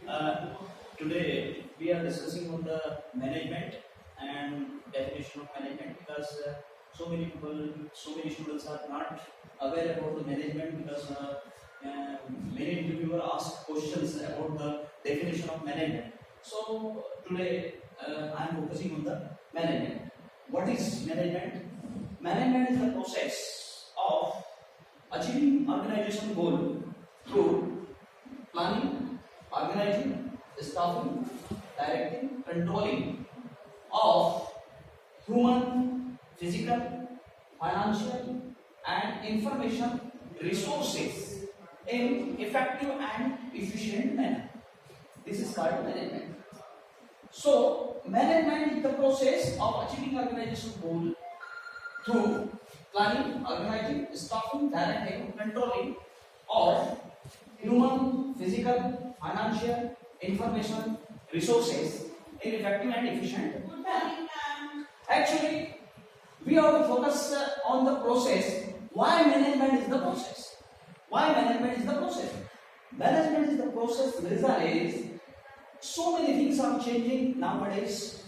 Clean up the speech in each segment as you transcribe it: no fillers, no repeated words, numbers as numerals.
Uh, Today we are discussing on the management and definition of management because so many people, so many students are not aware about the management because many interviewers ask questions about the definition of management. So today I am focusing on the management. What is management? Management is the process of achieving organization goal through planning, organizing, staffing, directing, controlling of human, physical, financial, and information resources in effective and efficient manner. This is called management. So, management is the process of achieving organization goal through planning, organizing, staffing, directing, controlling of human, physical, financial, information, resources in effective and efficient manner. Actually, we have to focus on the process. Why management is the process? Why management is the process? Management is the process. The reason is so many things are changing nowadays,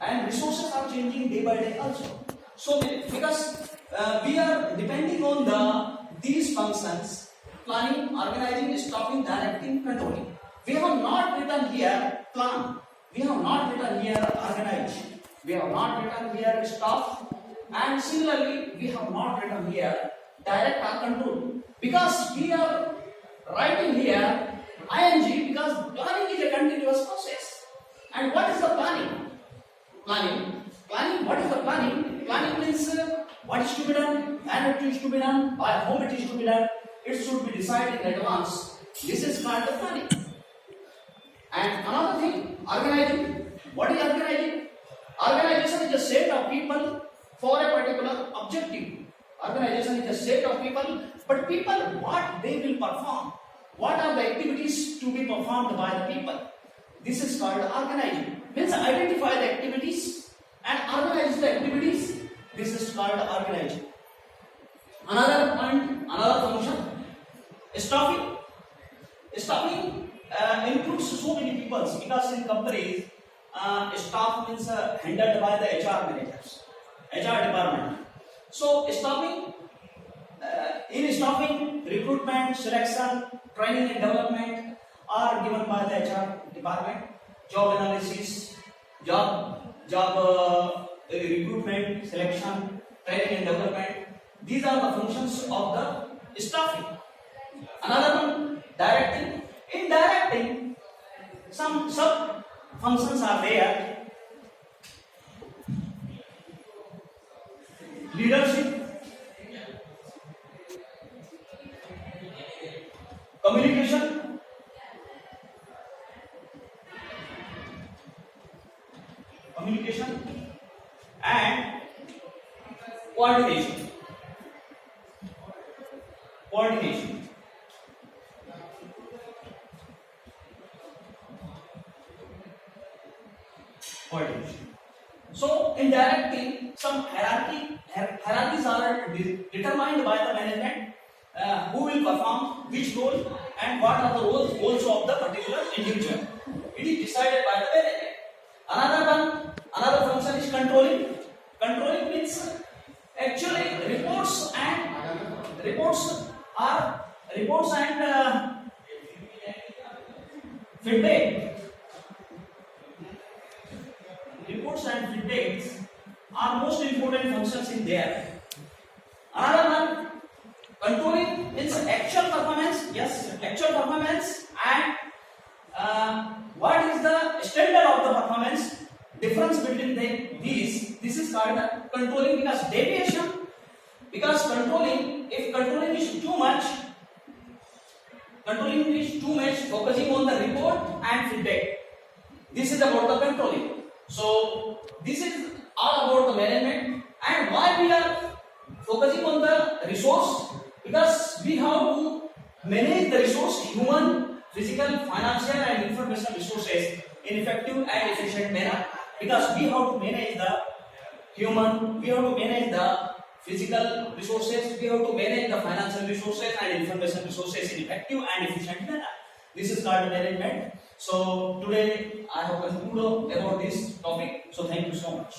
and resources are changing day by day also. So because we are depending on these functions: planning, organizing, staffing, directing, controlling. We have not written here plan. We have not written here organize. We have not written here staff. And similarly, we have not written here direct or control. Because we are writing here ing because planning is a continuous process. And what is the planning? Planning, what is the planning? Planning means what is to be done, when it is to be done, by whom it is to be done. It should be decided in advance. This is called the planning. And another thing, organizing. What is organizing? Organization is a set of people for a particular objective. Organization is a set of people, but people, what they will perform, what are the activities to be performed by the people. This is called organizing. Means identify the activities and organize the activities. This is called organizing. Another point, another function, staffing. Staffing includes so many people because in companies, staff means handled by the HR managers, HR department. So staffing, in staffing, recruitment, selection, training and development are given by the HR department. Job analysis, recruitment, selection, training and development. These are the functions of the staffing. Another one, directing. In directing, some sub functions are there. Leadership, communication, and coordination. So, in directing, some hierarchies are determined by the management. Who will perform which role and what are the goals of the particular individual. It is decided by the management. Another function is controlling. Controlling means actually reports and feedback. Reports and feedbacks are most important functions in there. Another one, controlling means actual performance. Yes, actual performance and what is the standard of the performance? Difference between these. This is called controlling because deviation. Because if controlling is too much, focusing on the report and feedback. This is about the controlling. So this is all about the management. And why we are focusing on the resource? Because we have to manage the resource, human, physical, financial and information resources in effective and efficient manner. Because we have to manage the human, we have to manage the physical resources, we have to manage the financial resources and information resources in effective and efficient manner. This is called management. So today I have concluded about this topic. So thank you so much.